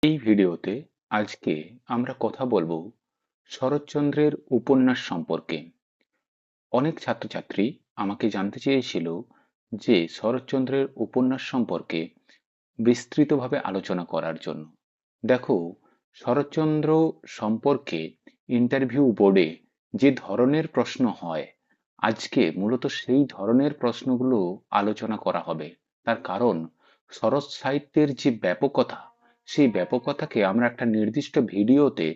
এই ভিডিওতে আজকে আমরা কথা বলবো শরৎচন্দ্রের উপন্যাস সম্পর্কে। অনেক ছাত্রছাত্রী আমাকে জানতে চেয়েছিল যে শরৎচন্দ্রের উপন্যাস সম্পর্কে বিস্তৃতভাবে আলোচনা করার জন্য। দেখো, শরৎচন্দ্র সম্পর্কে ইন্টারভিউ বোর্ডে যে ধরনের প্রশ্ন হয়, আজকে মূলত সেই ধরনের প্রশ্নগুলো আলোচনা করা হবে। তার কারণ শরৎ সাহিত্যের যে ব্যাপকতা, সেই ব্যাপকতাকে আমরা একটা নির্দিষ্ট ভিডিওতে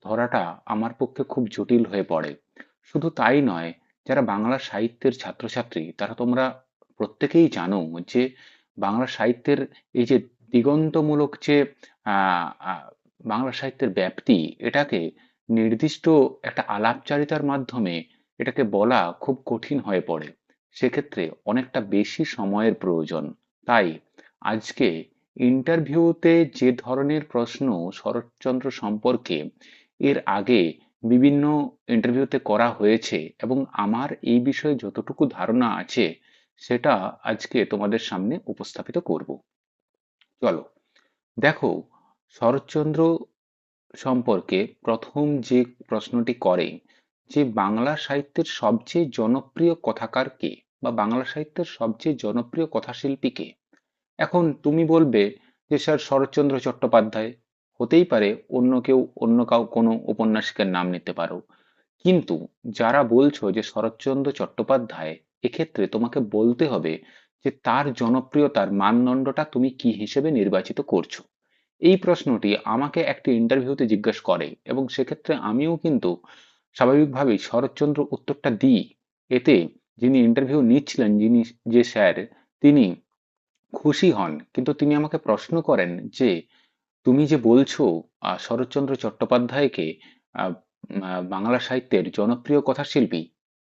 ধরাটা আমার পক্ষে খুব জটিল হয়ে পড়ে। শুধু তাই নয়, যারা বাংলা সাহিত্যের ছাত্রছাত্রী তারা তোমরা প্রত্যেকেই জানো যে বাংলা সাহিত্যের এই যে দিগন্তমূলক যে আহ, আহ, বাংলা সাহিত্যের ব্যাপ্তি, এটাকে নির্দিষ্ট একটা আলাপচারিতার মাধ্যমে এটাকে বলা খুব কঠিন হয়ে পড়ে। সেক্ষেত্রে অনেকটা বেশি সময়ের প্রয়োজন। তাই আজকে ইন্টারভিউতে যে ধরনের প্রশ্ন শরৎচন্দ্র সম্পর্কে এর আগে বিভিন্ন ইন্টারভিউতে করা হয়েছে এবং আমার এই বিষয়ে যতটুকু ধারণা আছে সেটা আজকে তোমাদের সামনে উপস্থাপিত করব। চলো দেখো, শরৎচন্দ্র সম্পর্কে প্রথম যে প্রশ্নটি করে যে বাংলা সাহিত্যের সবচেয়ে জনপ্রিয় কথাকার কে, বা বাংলা সাহিত্যের সবচেয়ে জনপ্রিয় কথাশিল্পী কে। এখন তুমি বলবে যে স্যার শরৎচন্দ্র চট্টোপাধ্যায়। হতেই পারে, অন্য কোনো উপন্যাসিকের নাম নিতে পারো, কিন্তু যারা বলছো যে শরৎচন্দ্র চট্টোপাধ্যায়, এক্ষেত্রে তোমাকে বলতে হবে যে তার জনপ্রিয়তার মানদণ্ডটা তুমি কি হিসেবে নির্বাচিত করছো। এই প্রশ্নটি আমাকে একটি ইন্টারভিউতে জিজ্ঞেস করে এবং সেক্ষেত্রে আমিও কিন্তু স্বাভাবিকভাবেই শরৎচন্দ্র উত্তরটা দিই। এতে যিনি ইন্টারভিউ নিচ্ছিলেন, যে স্যার, তিনি খুশি হন, কিন্তু তিনি আমাকে প্রশ্ন করেন যে তুমি যে বলছো শরৎচন্দ্র চট্টোপাধ্যায়কে আহ, বাংলা সাহিত্যের জনপ্রিয় কথাশিল্পী,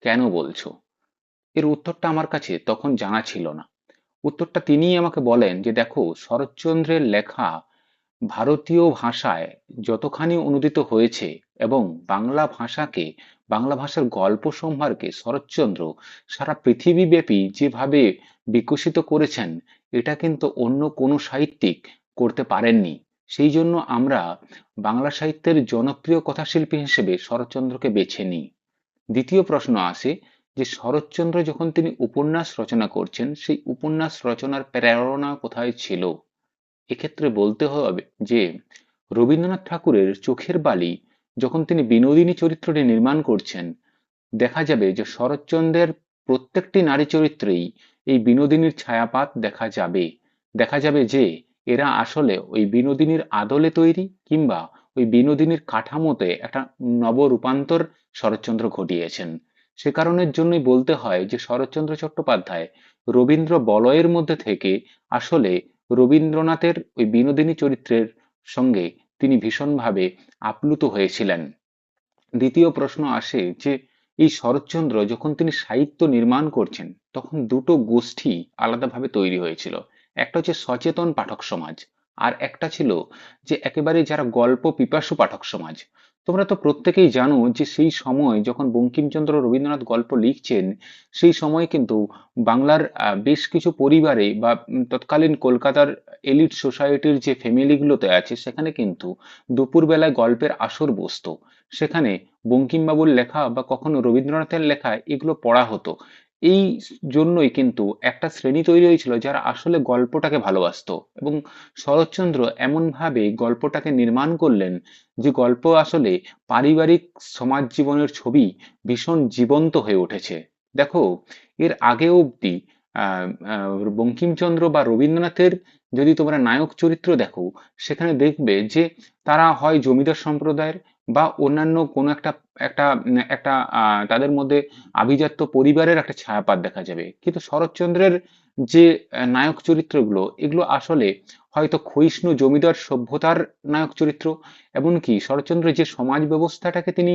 কেন বলছো? এর উত্তরটা আমার কাছে তখন জানা ছিল না। উত্তরটা তিনিই আমাকে বলেন যে দেখো, শরৎচন্দ্রের লেখা ভারতীয় ভাষায় যতখানি অনূদিত হয়েছে এবং বাংলা ভাষার গল্প সম্ভারকে শরৎচন্দ্র সারা পৃথিবীব্যাপী যেভাবে বিকশিত করেছেন, এটা কিন্তু অন্য কোনো সাহিত্যিক করতে পারেননি। সেই জন্য আমরা বাংলা সাহিত্যের জনপ্রিয় কথাশিল্পী হিসেবে শরৎচন্দ্রকে বেছে নিই। দ্বিতীয় প্রশ্ন আসে যে শরৎচন্দ্র যখন তিনি উপন্যাস রচনা করছেন, সেই উপন্যাস রচনার প্রেরণা কোথায় ছিল। এক্ষেত্রে বলতে হবে যে রবীন্দ্রনাথ ঠাকুরের চোখের বালি যখন তিনি বিনোদিনী চরিত্রটি নির্মাণ করছেন, দেখা যাবে যে শরৎচন্দ্রের প্রত্যেকটি নারী চরিত্রেই এই বিনোদিনীর ছায়াপাত দেখা যাবে যে এরা আসলে ওই বিনোদিনীর আদলে তৈরি, কিংবা ওই বিনোদিনীর কাঠামোতে একটা নব রূপান্তর শরৎচন্দ্র ঘটিয়েছেন। সে কারণের জন্যই বলতে হয় যে শরৎচন্দ্র চট্টোপাধ্যায় রবীন্দ্র বলয়ের মধ্যে থেকে আসলে রবীন্দ্রনাথের ওই বিনোদিনী চরিত্রের সঙ্গে তিনি ভীষণভাবে আপ্লুত হয়েছিলেন। দ্বিতীয় প্রশ্ন আসে যে এই শরৎচন্দ্র যখন তিনি সাহিত্য নির্মাণ করছেন, তখন দুটো গোষ্ঠী আলাদাভাবে তৈরি হয়েছিল। একটা হচ্ছে সচেতন পাঠক সমাজ, আর একটা ছিল যে একেবারে যারা গল্প পিপাসু পাঠক সমাজ। তোমরা তো প্রত্যেকেই জানো যে সেই সময় যখন বঙ্কিমচন্দ্র রবীন্দ্রনাথ গল্প লিখছেন, সেই সময় কিন্তু বাংলার বেশ কিছু পরিবারে বা তৎকালীন কলকাতার এলিট সোসাইটির যে ফ্যামিলিগুলোতে আছে, সেখানে কিন্তু দুপুরবেলায় গল্পের আসর বসতো। সেখানে বঙ্কিমবাবুর লেখা বা কখনো রবীন্দ্রনাথের লেখা এগুলো পড়া হতো। এই জন্যই কিন্তু একটা শ্রেণী তৈরি হয়েছিল যারা আসলে গল্পটাকে ভালোবাসতো, এবং শরৎচন্দ্র এমনভাবে গল্পটাকে নির্মাণ করলেন যে গল্প আসলে পারিবারিক সমাজ জীবনের ছবি ভীষণ জীবন্ত হয়ে উঠেছে। দেখো, এর আগে অবধি আহ আহ, বঙ্কিমচন্দ্র বা রবীন্দ্রনাথের যদি তোমরা নায়ক চরিত্র দেখো, সেখানে দেখবে যে তারা হয় জমিদার সম্প্রদায়ের বা অন্যান্য কোনো একটা একটা একটা তাদের মধ্যে আভিজাত্য পরিবারের একটা ছায়াপাত দেখা যাবে। কিন্তু শরৎচন্দ্রের যে নায়ক চরিত্রগুলো, এগুলো আসলে হয়তো ক্ষয়িষ্ণু জমিদার সভ্যতার নায়ক চরিত্র। এমনকি শরৎচন্দ্র যে সমাজ ব্যবস্থাটাকে তিনি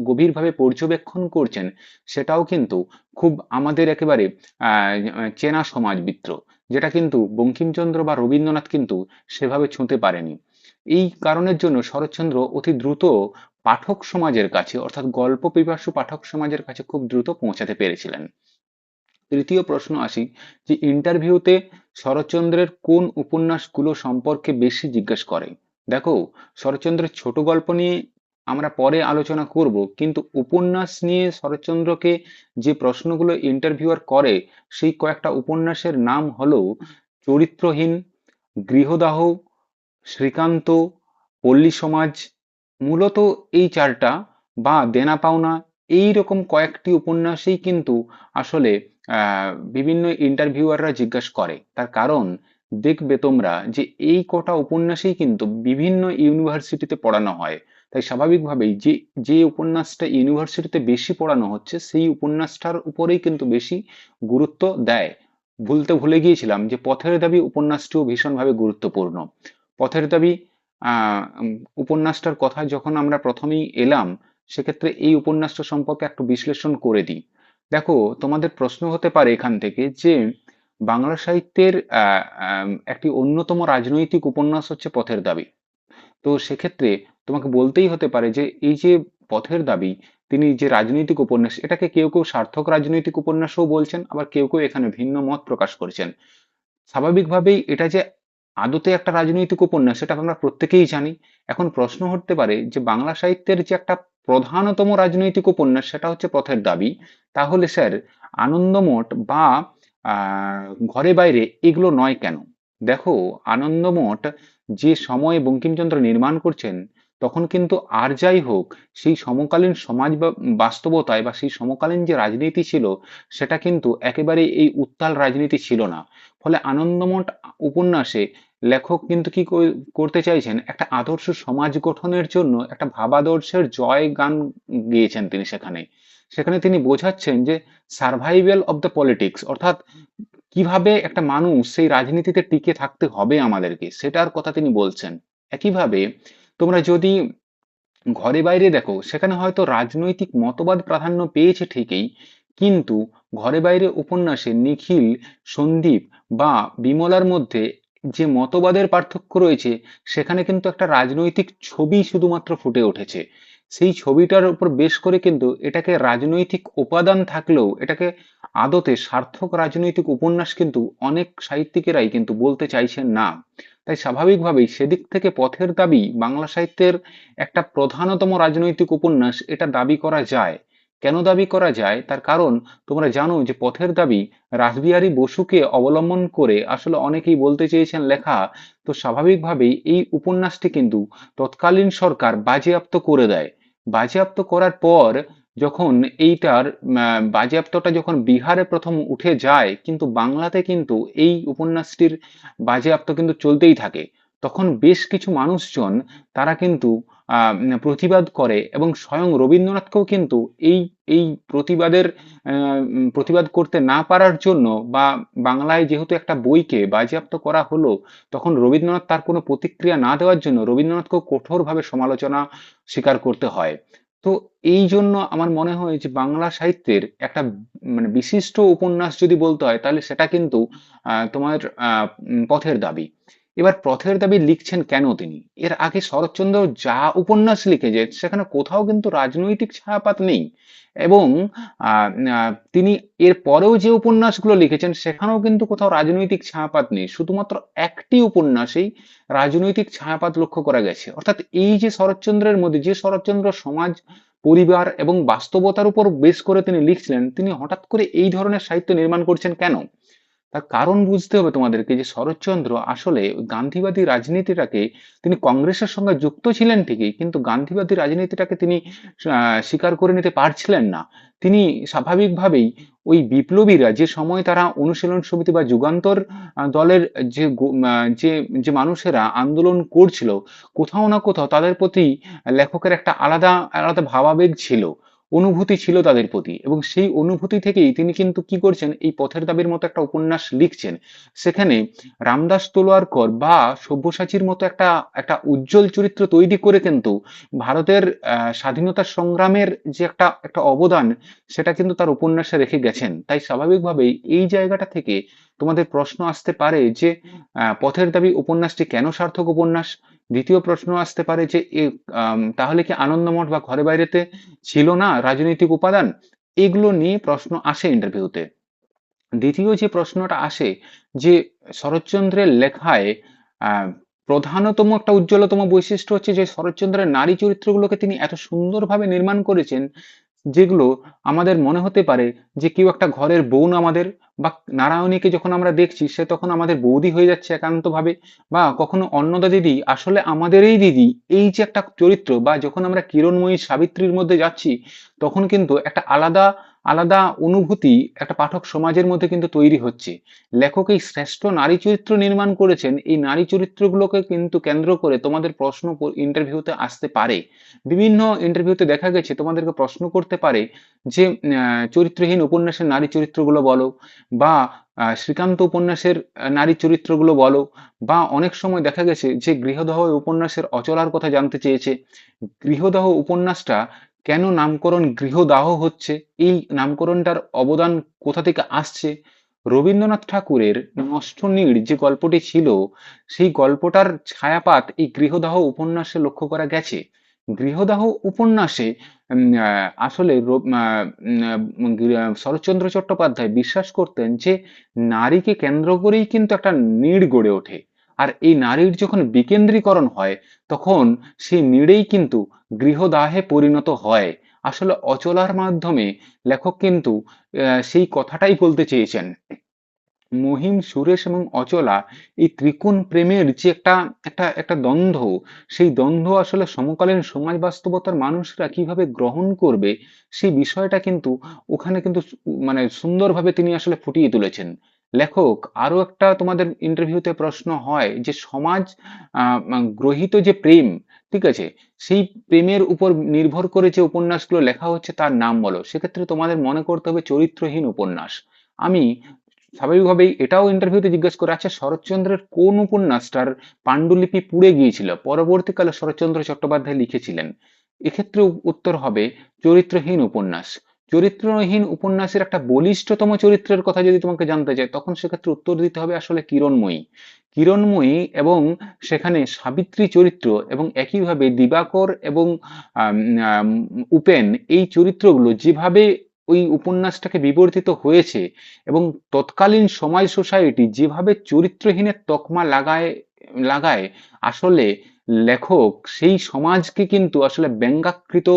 গভীরভাবে পর্যবেক্ষণ করছেন, সেটাও কিন্তু খুব আমাদের একেবারে চেনা সমাজবিত্র, যেটা কিন্তু বঙ্কিমচন্দ্র বা রবীন্দ্রনাথ কিন্তু সেভাবে ছুঁতে পারেনি। এই কারণের জন্য শরৎচন্দ্র অতি দ্রুত পাঠক সমাজের কাছে, অর্থাৎ গল্প পিপাসু পাঠক সমাজের কাছে খুব দ্রুত পৌঁছাতে পেরেছিলেন। তৃতীয় প্রশ্ন আসি যে ইন্টারভিউতে শরৎচন্দ্রের কোন উপন্যাসগুলো সম্পর্কে বেশি জিজ্ঞেস করে। দেখো, শরৎচন্দ্রের ছোট গল্প নিয়ে আমরা পরে আলোচনা করব, কিন্তু উপন্যাস নিয়ে শরৎচন্দ্রকে যে প্রশ্নগুলো ইন্টারভিউয়ার করে, সেই কয়েকটা উপন্যাসের নাম হলো চরিত্রহীন, গৃহদাহ, শ্রীকান্ত, পল্লী সমাজ। মূলত এই চারটা বা দেনা পাওনা, এই রকম কয়েকটি উপন্যাসেই কিন্তু আসলে বিভিন্ন ইন্টারভিউয়াররা জিজ্ঞাসা করে। তার কারণ দেখবে তোমরা যে এই কটা উপন্যাসেই কিন্তু বিভিন্ন ইউনিভার্সিটিতে পড়ানো হয়। তাই স্বাভাবিকভাবেই যে যে উপন্যাসটা ইউনিভার্সিটিতে বেশি পড়ানো হচ্ছে, সেই উপন্যাসটার উপরেই কিন্তু বেশি গুরুত্ব দেয়। ভুলে গিয়েছিলাম যে পথের দাবি উপন্যাসটিও ভীষণভাবে গুরুত্বপূর্ণ। পথের দাবি উপন্যাসটার কথা যখন আমরা প্রথমেই এলাম, সেক্ষেত্রে এই উপন্যাসটা সম্পর্কে একটু বিশ্লেষণ করে দিই। দেখো, তোমাদের প্রশ্ন হতে পারে এখান থেকে যে বাংলা সাহিত্যের একটি অন্যতম রাজনৈতিক উপন্যাস হচ্ছে পথের দাবি। তো সেক্ষেত্রে তোমাকে বলতেই হতে পারে যে এই যে পথের দাবি, তিনি যে রাজনৈতিক উপন্যাস, এটাকে কেউ কেউ সার্থক রাজনৈতিক উপন্যাসও বলছেন, আবার কেউ কেউ এখানে ভিন্ন মত প্রকাশ করছেন। স্বাভাবিকভাবেই এটা যে আদতে একটা রাজনৈতিক উপন্যাস, সেটা আমরা প্রত্যেকেই জানি। এখন প্রশ্ন হতে পারে যে বাংলা সাহিত্যের যে একটা প্রধানতম রাজনৈতিক উপন্যাস, সেটা হচ্ছে পথের দাবি, তাহলে স্যার আনন্দমঠ বা ঘরে বাইরে এগুলো নয় কেন? দেখো, আনন্দমঠ যে সময়ে বঙ্কিমচন্দ্র নির্মাণ করছেন, তখন কিন্তু আর যাই হোক, সেই সমকালীন সমাজ বা বাস্তবতায় বা সেই সমকালীন যে রাজনীতি ছিল, সেটা কিন্তু একেবারে এই উত্তাল রাজনীতি ছিল না। ফলে আনন্দমঠ উপন্যাসে লেখক কিন্তু কি করতে চাইছেন, একটা আদর্শ সমাজ গঠনের জন্য একটা ভাবাদর্শের জয় গান গিয়েছেন তিনি। সেখানে সেখানে তিনি বোঝাচ্ছেন যে সার্ভাইভাল অব দ্য পলিটিক্স, অর্থাৎ কিভাবে একটা মানুষ সেই রাজনীতিতে টিকে থাকতে হবে আমাদেরকে, সেটার কথা তিনি বলছেন। একইভাবে তোমরা যদি ঘরে বাইরে দেখো, সেখানে হয়তো রাজনৈতিক মতবাদ প্রাধান্য পেয়েছে ঠিকই, কিন্তু ঘরে বাইরে উপন্যাসে নিখিল, সন্দীপ বা বিমলার মধ্যে যে মতবাদের পার্থক্য রয়েছে, সেখানে কিন্তু একটা রাজনৈতিক ছবি শুধুমাত্র ফুটে উঠেছে। সেই ছবিটার উপর বেশ করে কিন্তু এটাকে রাজনৈতিক উপাদান থাকলেও এটাকে আদতে সার্থক রাজনৈতিক উপন্যাস কিন্তু অনেক সাহিত্যিকেরাই কিন্তু বলতে চাইছেন না। তাই স্বাভাবিকভাবেই সেদিক থেকে পথের দাবি বাংলা সাহিত্যের একটা প্রধানতম রাজনৈতিক উপন্যাস, এটা দাবি করা যায়। কেন দাবি করা যায়, তার কারণ তোমরা জানো যে পথের দাবি রাসবিহারী বসুকে অবলম্বন করে আসলে অনেকেই বলতে চেয়েছেন লেখা। তো স্বাভাবিকভাবেই এই উপন্যাসটি কিন্তু তৎকালীন সরকার বাজেয়াপ্ত করে দেয়। বাজেয়াপ্ত করার পর যখন এইটার বাজেয়াপ্তটা যখন বিহারে প্রথম উঠে যায়, কিন্তু বাংলাতে কিন্তু এই উপন্যাসটির বাজেয়াপ্ত কিন্তু চলতেই থাকে। তখন বেশ কিছু মানুষজন তারা কিন্তু প্রতিবাদ করে, এবং স্বয়ং রবীন্দ্রনাথকেও কিন্তু এই এই প্রতিবাদ করতে না পারার জন্য, বা বাংলায় যেহেতু একটা বইকে বাজেয়াপ্ত করা হলো, তখন রবীন্দ্রনাথ তার কোনো প্রতিক্রিয়া না দেওয়ার জন্য রবীন্দ্রনাথকেও কঠোরভাবে সমালোচনা স্বীকার করতে হয়। তো এই জন্য আমার মনে হয় যে বাংলা সাহিত্যের একটা বিশিষ্ট উপন্যাস যদি বলতে হয়, তাহলে সেটা কিন্তু তোমার পথের দাবি। এবার পথের দাবি লিখছেন কেন তিনি? এর আগে শরৎচন্দ্র যা উপন্যাস লিখেছেন, সেখানে কোথাও কিন্তু রাজনৈতিক ছায়াপাত নেই। এবং তিনি এর পরেও যে উপন্যাসগুলো লিখেছেন, সেখানেও কিন্তু কোথাও রাজনৈতিক ছায়াপাত নেই। শুধুমাত্র একটি উপন্যাসেই রাজনৈতিক ছায়াপাত লক্ষ্য করা গেছে। অর্থাৎ এই যে শরৎচন্দ্রের মধ্যে, যে শরৎচন্দ্র সমাজ, পরিবার এবং বাস্তবতার উপর বেশ করে তিনি লিখছিলেন, তিনি হঠাৎ করে এই ধরনের সাহিত্য নির্মাণ করছেন কেন? তার কারণ বুঝতে হবে তোমাদেরকে, যে শরৎচন্দ্র আসলে গান্ধীবাদী রাজনীতিটাকে, তিনি কংগ্রেসের সঙ্গে যুক্ত ছিলেন ঠিকই, কিন্তু গান্ধীবাদী রাজনীতিটাকে তিনি স্বীকার করে নিতে পারছিলেন না। তিনি স্বাভাবিকভাবেই ওই বিপ্লবীরা যে সময় তারা অনুশীলন সমিতি বা যুগান্তর দলের যে যে মানুষেরা আন্দোলন করছিল, কোথাও না কোথাও তাদের প্রতি লেখকের একটা আলাদা আলাদা ভাবাবেগ ছিল, অনুভূতি ছিল তাদের প্রতি, এবং সেই অনুভূতি থেকেই তিনি কিন্তু কি করছেন, এই পথের দাবির মতো একটা উপন্যাস লিখছেন। সেখানে রামদাস তলোয়ারকর বা সব্যসাচীর মতো একটা একটা উজ্জ্বল চরিত্র তৈরি করে কিন্তু ভারতের স্বাধীনতা সংগ্রামের যে একটা একটা অবদান, সেটা কিন্তু তার উপন্যাসে রেখে গেছেন। তাই স্বাভাবিকভাবেই এই জায়গাটা থেকে তোমাদের প্রশ্ন আসতে পারে যে পথের দাবি উপন্যাসটি কেন সার্থক উপন্যাস। দ্বিতীয় প্রশ্ন আসতে পারে যে তাহলে কি আনন্দমঠ বা ঘরে বাইরেতে ছিল না রাজনৈতিক উপাদান? এগুলো নিয়ে প্রশ্ন আসে ইন্টারভিউতে। দ্বিতীয় যে প্রশ্নটা আসে, যে শরৎচন্দ্রের লেখায় প্রধানতম একটা উজ্জ্বলতম বৈশিষ্ট্য হচ্ছে যে শরৎচন্দ্রের নারী চরিত্রগুলোকে তিনি এত সুন্দরভাবে নির্মাণ করেছেন, যেগুলো আমাদের মনে হতে পারে যে কেউ একটা ঘরের বোন আমাদের, বা নারায়ণীকে যখন আমরা দেখছি সে তখন আমাদের বৌদি হয়ে যাচ্ছে একান্তভাবে, বা কখনো অন্নদা দিদি আসলে আমাদেরই দিদি। এই যে একটা চরিত্র, বা যখন আমরা কিরণময়ী সাবিত্রীর মধ্যে যাচ্ছি, তখন কিন্তু একটা আলাদা আলাদা অনুভূতি একটা পাঠক সমাজের মধ্যে কিন্তু তৈরি হচ্ছে। লেখক এই শ্রেষ্ঠ নারী চরিত্র নির্মাণ করেছেন। এই নারী চরিত্রগুলোকে কিন্তু কেন্দ্র করে তোমাদের প্রশ্ন ইন্টারভিউতে আসতে পারে। বিভিন্ন ইন্টারভিউতে দেখা গেছে তোমাদেরকে প্রশ্ন করতে পারে যে চরিত্রহীন উপন্যাসের নারী চরিত্রগুলো বলো, বা শ্রীকান্ত উপন্যাসের নারী চরিত্রগুলো বলো, বা অনেক সময় দেখা গেছে যে গৃহদাহ উপন্যাসের অচলার কথা জানতে চেয়েছে। গৃহদাহ উপন্যাসটা কেন নামকরণ গৃহদাহ হচ্ছে, এই নামকরণটার অবদান কোথা থেকে আসছে। রবীন্দ্রনাথ ঠাকুরের নষ্ট নীড় যে গল্পটি ছিল, সেই গল্পটার ছায়াপাত এই গৃহদাহ উপন্যাসে লক্ষ্য করা গেছে। গৃহদাহ উপন্যাসে আসলে শরৎচন্দ্র চট্টোপাধ্যায় বিশ্বাস করতেন যে নারীকে কেন্দ্র করেই কিন্তু একটা নীড় গড়ে ওঠে। আর এই নারীর যখন বিকেন্দ্রীকরণ হয়, তখন সেই নীড়েই কিন্তু গৃহদাহে পরিণত হয়। আসলে অচলার মাধ্যমে লেখক কিন্তু সেই কথাটাই বলতে চেয়েছেন। মহিম, সুরেশ এবং অচলা, এই ত্রিকোণ প্রেমের যে একটা একটা একটা দ্বন্দ্ব, সেই দ্বন্দ্ব আসলে সমকালীন সমাজ বাস্তবতার মানুষরা কিভাবে গ্রহণ করবে, সেই বিষয়টা কিন্তু ওখানে কিন্তু মানে সুন্দরভাবে তিনি আসলে ফুটিয়ে তুলেছেন লেখক। আরো একটা তোমাদের ইন্টারভিউতে প্রশ্ন হয় যে সমাজ গ্রহীত যে প্রেম, ঠিক আছে, সেই প্রেমের উপর নির্ভর করে যে উপন্যাসগুলো লেখা হচ্ছে তার নাম বলো। সেক্ষেত্রে তোমাদের মনে করতে হবে চরিত্রহীন উপন্যাস। আমি স্বাভাবিকভাবেই এটাও ইন্টারভিউতে জিজ্ঞেস করে, আচ্ছা শরৎচন্দ্রের কোন উপন্যাসটার পাণ্ডুলিপি পুড়ে গিয়েছিল, পরবর্তীকালে শরৎচন্দ্র চট্টোপাধ্যায় লিখেছিলেন? এক্ষেত্রে উত্তর হবে চরিত্রহীন উপন্যাস। চরিত্রহীন উপন্যাসের একটা বলিষ্ঠতম চরিত্রের কথা যদি তোমাকে জানতে চাই, তখন সেক্ষেত্রে উত্তর দিতে হবে আসলে কিরণময়ী। কিরণময়ী এবং সেখানে সাবিত্রী চরিত্র, এবং একইভাবে দিবাকর এবং আম, আম, উপেন, এই চরিত্রগুলো যেভাবে ওই উপন্যাসটাকে বিবর্তিত হয়েছে, এবং তৎকালীন সমাজ সোসাইটি যেভাবে চরিত্রহীনের তকমা লাগায় লাগায় আসলে লেখক সেই সমাজকে কিন্তু আসলে ব্যঙ্গাকৃত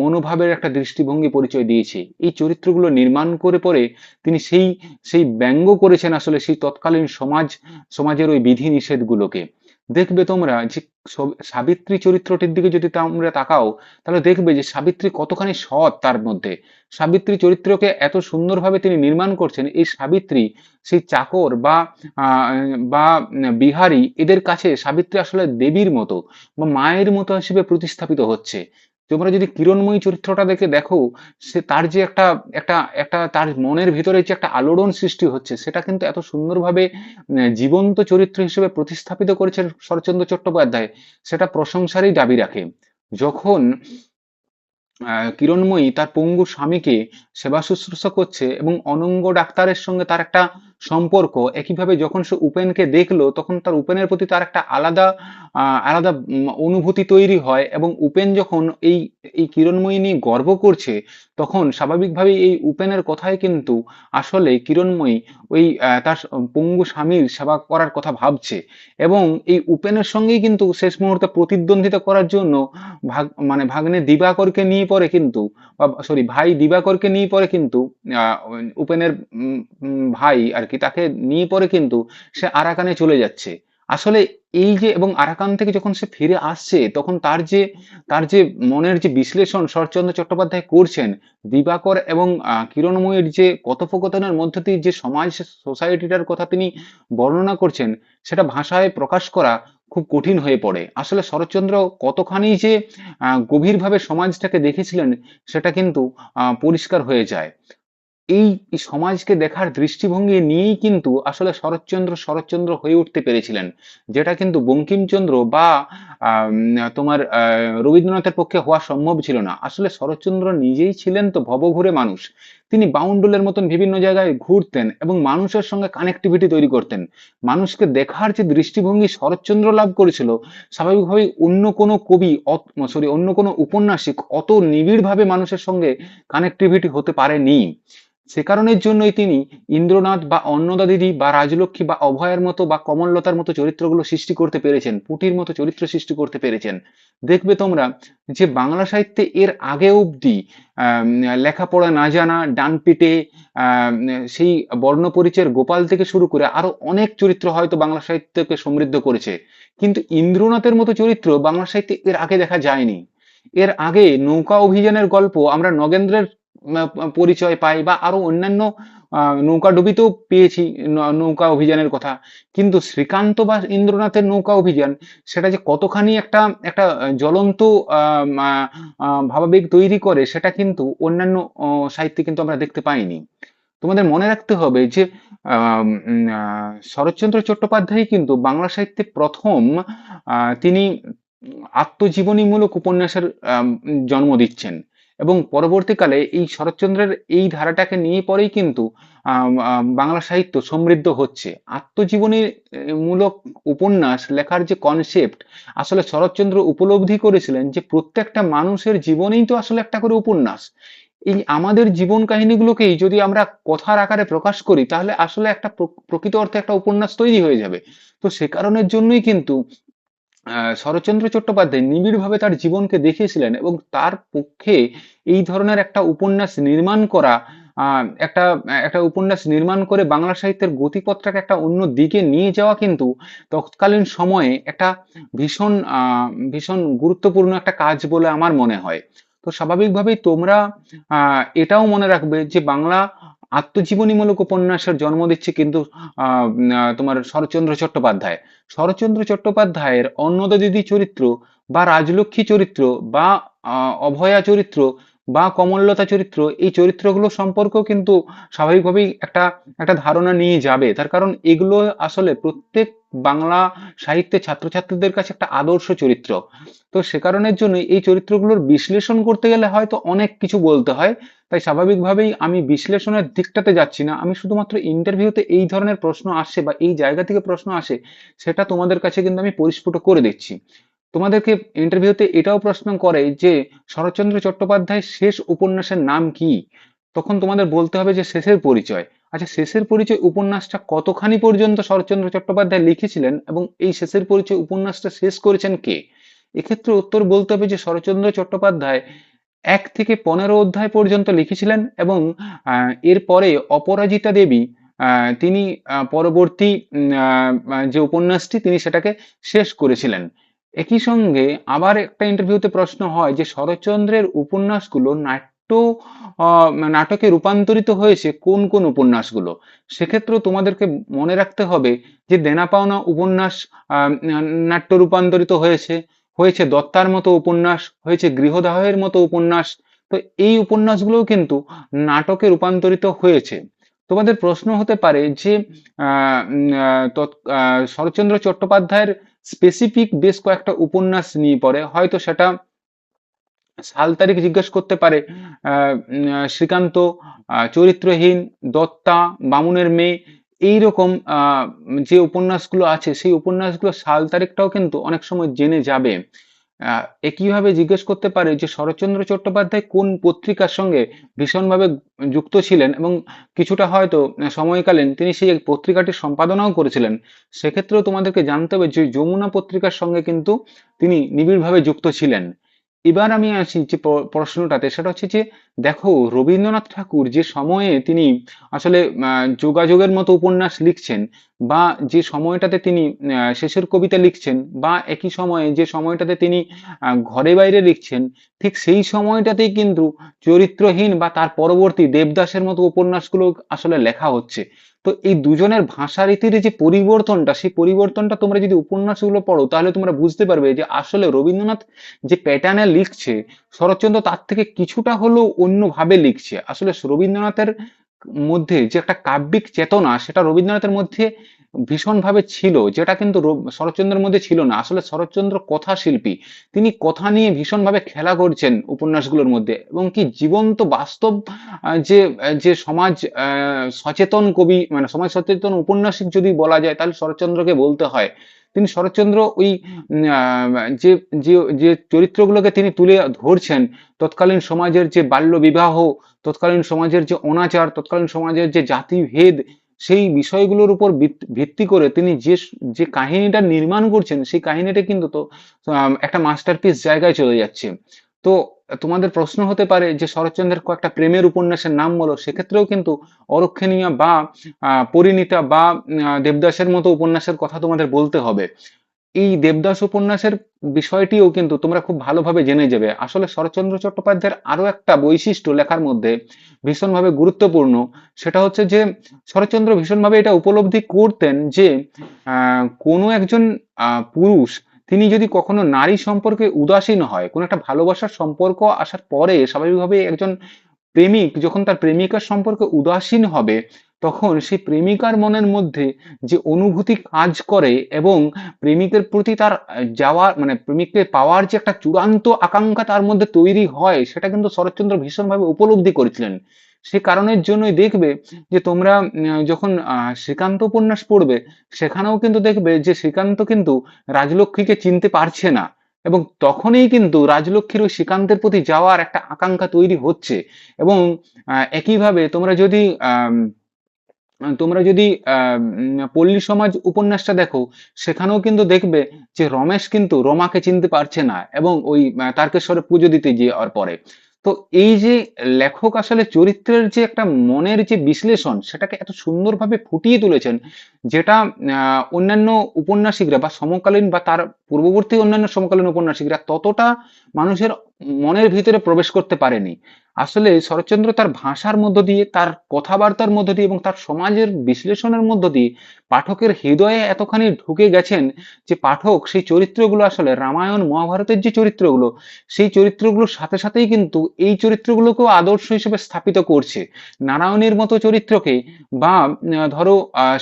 মনোভাবের একটা দৃষ্টিভঙ্গি পরিচয় দিয়েছে। এই চরিত্রগুলো নির্মাণ করে পরে তিনি সেই সেই ব্যঙ্গ করেছেন আসলে সেই তৎকালীন সমাজের ওই বিধি নিষেধগুলোকে। দেখবে তোমরা যে সাবিত্রী চরিত্রটির দিকে যদি তোমরা তাকাও, তাহলে দেখবে যে সাবিত্রী কতখানি সৎ তার মধ্যে। সাবিত্রী চরিত্রকে এত সুন্দরভাবে তিনি নির্মাণ করছেন, এই সাবিত্রী সেই চাকর বা বিহারী, এদের কাছে সাবিত্রী আসলে দেবীর মতো বা মায়ের মতো হিসেবে প্রতিস্থাপিত হচ্ছে। তোমরা যদি কিরণময়ী চরিত্রটা দেখো, সে তার যে একটা একটা একটা তার মনের ভিতরে যে একটা আলোড়ন সৃষ্টি হচ্ছে, সেটা কিন্তু এত সুন্দরভাবে জীবন্ত চরিত্র হিসেবে প্রতিস্থাপিত করেছেন শরৎচন্দ্র চট্টোপাধ্যায়, সেটা প্রশংসারই দাবি রাখে। যখন কিরণময়ী তার পঙ্গু স্বামীকে সেবা শুশ্রূষা করছে এবং অনঙ্গ ডাক্তারের সঙ্গে তার একটা সম্পর্ক, একইভাবে যখন সে উপেনকে দেখলো, তখন তার উপেনের প্রতি তার একটা আলাদা আলাদা অনুভূতি তৈরি হয়। এবং উপেন যখন এই এই কিরণময়ী নিয়ে গর্ব করছে, তখন স্বাভাবিকভাবেই এই উপেনের কথাই কিন্তু আসলে কিরণময়ী ওই তার পঙ্গু স্বামীর সেবা করার কথা ভাবছে। এবং এই উপেনের সঙ্গেই কিন্তু শেষ মুহূর্তে প্রতিদ্বন্দ্বিতা করার জন্য ভাগ্নে দিবাকরকে নিয়ে পরে কিন্তু, সরি ভাই দিবাকরকে নিয়ে পরে কিন্তু উপেনের ভাই আর কি, তাকে নিয়ে পরে কিন্তু সে আরাকানে চলে যাচ্ছে। আসলে এই যে, এবং আরাকান থেকে যখন সে ফিরে আসছে, তখন তার যে মনের যে বিশ্লেষণ শরৎচন্দ্র চট্টোপাধ্যায় করছেন, দিবাকর এবং কিরণময়ীর যে কথোপকথনের মধ্য দিয়ে যে সমাজ সোসাইটিটার কথা তিনি বর্ণনা করছেন, সেটা ভাষায় প্রকাশ করা খুব কঠিন হয়ে পড়ে। আসলে শরৎচন্দ্র কতখানি যে গভীরভাবে সমাজটাকে দেখেছিলেন, সেটা কিন্তু পরিষ্কার হয়ে যায়। এই সমাজকে দেখার দৃষ্টিভঙ্গি নিয়েই কিন্তু আসলে শরৎচন্দ্র হয়ে উঠতে পেরেছিলেন, যেটা কিন্তু বঙ্কিমচন্দ্র বা তোমার রবীন্দ্রনাথের পক্ষে হওয়া সম্ভব ছিল না। আসলে শরৎচন্দ্র নিজেই ছিলেন তো ভবঘুরে মানুষ। তিনি বাউন্ডুলের মতন বিভিন্ন জায়গায় ঘুরতেন এবং মানুষের সঙ্গে কানেক্টিভিটি তৈরি করতেন। মানুষকে দেখার যে দৃষ্টিভঙ্গি শরৎচন্দ্র লাভ করেছিল, স্বাভাবিকভাবেই অন্য কোনো কবি, অন্য কোনো উপন্যাসিক অত নিবিড়ভাবে মানুষের সঙ্গে কানেক্টিভিটি হতে পারেনি। সে কারণের জন্যই তিনি ইন্দ্রনাথ বা অন্নদা দিদি বা রাজলক্ষ্মী বা অভয়ার মতো বা কমললতার মতো চরিত্রগুলো সৃষ্টি করতে পেরেছেন, পুটির মতো চরিত্র সৃষ্টি করতে পেরেছেন। দেখবে তোমরা যে বাংলা সাহিত্যে এর আগে অবধি আহ, লেখাপড়া না জানা, ডানপিটে, আহ, সেই বর্ণ পরিচয়ের গোপাল থেকে শুরু করে আরো অনেক চরিত্র হয়তো বাংলা সাহিত্যকে সমৃদ্ধ করেছে, কিন্তু ইন্দ্রনাথের মতো চরিত্র বাংলা সাহিত্যে এর আগে দেখা যায়নি। এর আগে নৌকা অভিযানের গল্প আমরা নগেন্দ্রের পরিচয় পাই, বা আরো অন্যান্য নৌকা ডুবিতেও পেয়েছি নৌকা অভিযানের কথা। কিন্তু শ্রীকান্ত বা ইন্দ্রনাথের নৌকা অভিযান, সেটা যে কতখানি একটা একটা জ্বলন্ত ভাবাবেগ তৈরি করে, সেটা কিন্তু অন্যান্য সাহিত্যে কিন্তু আমরা দেখতে পাইনি। তোমাদের মনে রাখতে হবে যে শরৎচন্দ্র চট্টোপাধ্যায় কিন্তু বাংলা সাহিত্যে প্রথম তিনি আত্মজীবনীমূলক উপন্যাসের জন্ম দিচ্ছেন, এবং পরবর্তীকালে এই শরৎচন্দ্রের এই ধারাটাকে নিয়ে পরেই কিন্তু বাংলা সাহিত্য সমৃদ্ধ হচ্ছে। আত্মজীবনী মূলক উপন্যাস লেখার যে কনসেপ্ট, আসলে শরৎচন্দ্র উপলব্ধি করেছিলেন যে প্রত্যেকটা মানুষের জীবনেই তো আসলে একটা করে উপন্যাস। এই আমাদের জীবন কাহিনীগুলোকেই যদি আমরা কথার আকারে প্রকাশ করি, তাহলে আসলে একটা প্রকৃত অর্থে একটা উপন্যাস তৈরি হয়ে যাবে। তো সে কারণের জন্যই কিন্তু শরৎচন্দ্র চট্টোপাধ্যায় নিবিড়ভাবে তার জীবনকে দেখিয়েছিলেন, এবং তার পক্ষে এই ধরনের একটা উপন্যাস নির্মাণ করা, একটা একটা উপন্যাস নির্মাণ করে বাংলা সাহিত্যের গতিপথটাকে একটা অন্য দিকে নিয়ে যাওয়া কিন্তু তৎকালীন সময়ে একটা ভীষণ ভীষণ গুরুত্বপূর্ণ একটা কাজ বলে আমার মনে হয়। তো স্বাভাবিকভাবেই তোমরা এটাও মনে রাখবে যে বাংলা আত্মজীবনীমূলক উপন্যাসের জন্ম দিচ্ছে কিন্তু তোমার শরৎচন্দ্র চট্টোপাধ্যায়। শরৎচন্দ্র চট্টোপাধ্যায়ের অন্নদা দিদি চরিত্র বা রাজলক্ষ্মী চরিত্র বা অভয়া চরিত্র বা কমললতা চরিত্র, এই চরিত্রগুলো সম্পর্কেও কিন্তু স্বাভাবিকভাবেই একটা একটা ধারণা নিয়ে যাবে। তার কারণ এগুলো আসলে প্রত্যেক বাংলা সাহিত্যের ছাত্রছাত্রীদের কাছে একটা আদর্শ চরিত্র। তো সে কারণের জন্য এই চরিত্রগুলোর বিশ্লেষণ করতে গেলে হয়তো অনেক কিছু বলতে হয়। তাই স্বাভাবিকভাবেই আমি বিশ্লেষণের দিকটাতে যাচ্ছি না, আমি শুধুমাত্র ইন্টারভিউতে এই ধরনের প্রশ্ন আসে বা এই জায়গা থেকে প্রশ্ন আসে সেটা তোমাদের কাছে কিন্তু আমি পরিস্ফুট করে দিচ্ছি। তোমাদেরকে ইন্টারভিউতে এটাও প্রশ্ন করে যে শরৎচন্দ্র চট্টোপাধ্যায়ের শেষ উপন্যাসের নাম কি, তখন তোমাদের বলতে হবে যে শেষের পরিচয়। আচ্ছা, শেষের পরিচয় উপন্যাসটা কতখানি পর্যন্ত শরৎচন্দ্র চট্টোপাধ্যায় লিখেছিলেন এবং এই শেষের পরিচয় উপন্যাসটা শেষ করেছেন কে? এক্ষেত্রে উত্তর বলতে হবে যে শরৎচন্দ্র চট্টোপাধ্যায় 1 থেকে 15 অধ্যায় পর্যন্ত লিখেছিলেন, এবং এরপরে অপরাজিতা দেবী তিনি পরবর্তী যে উপন্যাসটি তিনি সেটাকে শেষ করেছিলেন। একই সঙ্গে আবার একটা ইন্টারভিউতে প্রশ্ন হয় যে শরৎচন্দ্রের উপন্যাসগুলো নাটকে রূপান্তরিত হয়েছে কোন কোন উপন্যাসগুলো। সেক্ষেত্রেও তোমাদেরকে মনে রাখতে হবে যে দেনা পাওনা উপন্যাস নাট্য রূপান্তরিত হয়েছে, হয়েছে দত্তার মতো উপন্যাস, হয়েছে গৃহদাহের মতো উপন্যাস। তো এই উপন্যাসগুলোও কিন্তু নাটকে রূপান্তরিত হয়েছে। তোমাদের প্রশ্ন হতে পারে যে শরৎচন্দ্র চট্টোপাধ্যায়ের স্পেসিফিক বেশ কয়েকটা উপন্যাস নিয়ে পড়ে, হয়তো সেটা সাল তারিখ জিজ্ঞেস করতে পারে। শ্রীকান্ত, চরিত্রহীন, দত্তা, বামুনের মেয়ে, এইরকম যে উপন্যাসগুলো আছে সেই উপন্যাসগুলো সাল তারিখটাও কিন্তু অনেক সময় জেনে যাবে। একইভাবে জিজ্ঞেস করতে পারে যে শরৎচন্দ্র চট্টোপাধ্যায় কোন পত্রিকার সঙ্গে ভীষণভাবে যুক্ত ছিলেন, এবং কিছুটা হয়তো সময়কালীন তিনি সেই পত্রিকাটির সম্পাদনাও করেছিলেন। সেক্ষেত্রেও তোমাদেরকে জানতে হবে যে যমুনা পত্রিকার সঙ্গে কিন্তু তিনি নিবিড়ভাবে যুক্ত ছিলেন। এবার আমি আসি যে প্রশ্নটাতে, সেটা হচ্ছে যে দেখো, রবীন্দ্রনাথ ঠাকুর যে সময়ে তিনি আসলে যোগাযোগের মতো উপন্যাস লিখছেন, বা যে সময়টাতে তিনি শেষের কবিতা লিখছেন, বা একই সময়ে যে সময়টাতে তিনি ঘরে বাইরে লিখছেন, ঠিক সেই সময়টাতেই কিন্তু চরিত্রহীন বা তার পরবর্তী দেবদাসের মতো উপন্যাসগুলো আসলে লেখা হচ্ছে। তো এই দুজনের ভাষারীতির যে পরিবর্তনটা, সেই পরিবর্তনটা তোমরা যদি উপন্যাসগুলো পড়ো তাহলে তোমরা বুঝতে পারবে যে আসলে রবীন্দ্রনাথ যে প্যাটার্নে লিখছে, শরৎচন্দ্র তার থেকে কিছুটা হলেও অন্যভাবে লিখছে। আসলে রবীন্দ্রনাথের মধ্যে যে একটা কাব্যিক চেতনা, সেটা রবীন্দ্রনাথের মধ্যে ভীষণভাবে ছিল, যেটা কিন্তু শরৎচন্দ্রের মধ্যে ছিল না। আসলে শরৎচন্দ্র কথা শিল্পী, তিনি কথা নিয়ে ভীষণভাবে খেলা করছেন উপন্যাসগুলোর মধ্যে, এবং কি জীবন্ত বাস্তব যে যে সমাজ সচেতন কবি, মানে সমাজ সচেতন উপন্যাসিক যদি বলা যায় তাহলে শরৎচন্দ্রকে বলতে হয়। তিনি শরৎচন্দ্র ওই যে যে যে চরিত্রগুলোকে তিনি তুলে ধরছেন, তৎকালীন সমাজের যে বাল্য বিবাহ, তৎকালীন সমাজের যে অনাচার, তৎকালীন সমাজের যে জাতিভেদ, সেই বিষয়গুলোর উপর ভিত্তি করে তিনি যে যে কাহিনীটা নির্মাণ করছেন, সেই কাহিনীটা কিন্তু তো একটা মাস্টারপিস জায়গায় চলে যাচ্ছে। তো তোমাদের প্রশ্ন হতে পারে যে শরৎচন্দ্রের কয়েকটা প্রেমের উপন্যাসের নাম বলো, সেক্ষেত্রেও কিন্তু অরক্ষণীয়া বা পরিণীতা বা দেবদাসের মতো উপন্যাসের কথা তোমাদের বলতে হবে। এই দেবদাস উপন্যাসের বিষয়টিও কিন্তু তোমরা খুব ভালোভাবে জেনে যাবে। আসলে শরৎচন্দ্র চট্টোপাধ্যায়ের আরো একটা বৈশিষ্ট্য লেখার মধ্যে ভীষণভাবে গুরুত্বপূর্ণ, সেটা হচ্ছে যে শরৎচন্দ্র ভীষণভাবে এটা উপলব্ধি করতেন যে কোনো একজন পুরুষ, তিনি যদি কখনো নারী সম্পর্কে উদাসীন হয়, কোনো একটা ভালোবাসার সম্পর্ক আসার পরে স্বাভাবিকভাবে একজন প্রেমিক যখন তার প্রেমিকার সম্পর্কে উদাসীন হবে, তখন সেই প্রেমিকার মনের মধ্যে যে অনুভূতি কাজ করে এবং প্রেমিকের প্রতি তার যাওয়ার মানে প্রেমিককে পাওয়ার যে একটা চূড়ান্ত আকাঙ্ক্ষা তার মধ্যে তৈরি হয়, সেটা কিন্তু শরৎচন্দ্র ভীষণভাবে উপলব্ধি করেছিলেন। সে কারণের জন্যই দেখবে যে তোমরা যখন শ্রীকান্ত উপন্যাস পড়বে, সেখানেও কিন্তু দেখবে যে শ্রীকান্ত কিন্তু রাজলক্ষ্মীকে চিনতে পারছে না, এবং তখনই কিন্তু রাজলক্ষ্মীর ওই শ্রীকান্তের প্রতি যাওয়ার একটা আকাঙ্ক্ষা তৈরি হচ্ছে। এবং একইভাবে তোমরা যদি পল্লী সমাজ উপন্যাসটা দেখো, সেখানেও কিন্তু দেখবে যে রমেশ কিন্তু রমাকে চিনতে পারছে না, এবং ওই তারকেশ্বরে পুজো দিতে যাওয়ার পরে। তো এই যে লেখক আসলে চরিত্রের যে একটা মনের যে বিশ্লেষণ, সেটাকে এত সুন্দরভাবে ফুটিয়ে তুলেছেন, যেটা অন্যান্য উপন্যাসিকরা বা সমকালীন বা তার পূর্ববর্তী অন্যান্য সমকালীন উপন্যাসিকরা ততটা মানুষের মনের ভিতরে প্রবেশ করতে পারেনি। আসলে শরৎচন্দ্র তার ভাষার মধ্য দিয়ে, তার কথাবার্তার মধ্য দিয়ে এবং তার সমাজের বিশ্লেষণের মধ্য দিয়ে পাঠকের হৃদয়ে এতখানি ঢুকে গেছেন যে পাঠক সেই চরিত্রগুলো আসলে রামায়ণ মহাভারতের যে চরিত্রগুলো, সেই চরিত্রগুলোর সাথে সাথেই কিন্তু এই চরিত্রগুলোকেও আদর্শ হিসেবে স্থাপিত করছে। নারায়ণীর মতো চরিত্রকে বা ধরো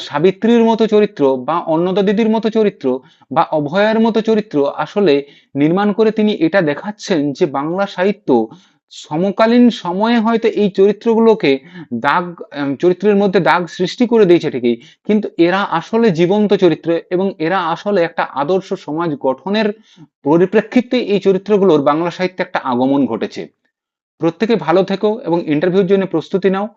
সাবিত্রীর মতো চরিত্র বা অন্নদা দিদির মতো চরিত্র বা অভয়ার মতো চরিত্র আসলে নির্মাণ করে তিনি এটা দেখাচ্ছেন যে বাংলা সাহিত্য সমকালীন সময়ে হয়তো এই চরিত্রগুলোকে দাগ চরিত্রের মধ্যে দাগ সৃষ্টি করে দিয়েছে ঠিকই, কিন্তু এরা আসলে জীবন্ত চরিত্র এবং এরা আসলে একটা আদর্শ সমাজ গঠনের পরিপ্রেক্ষিতে এই চরিত্রগুলোর বাংলা সাহিত্যে একটা আগমন ঘটেছে। প্রত্যেকে ভালো থেকো এবং ইন্টারভিউর জন্য প্রস্তুতি নাও।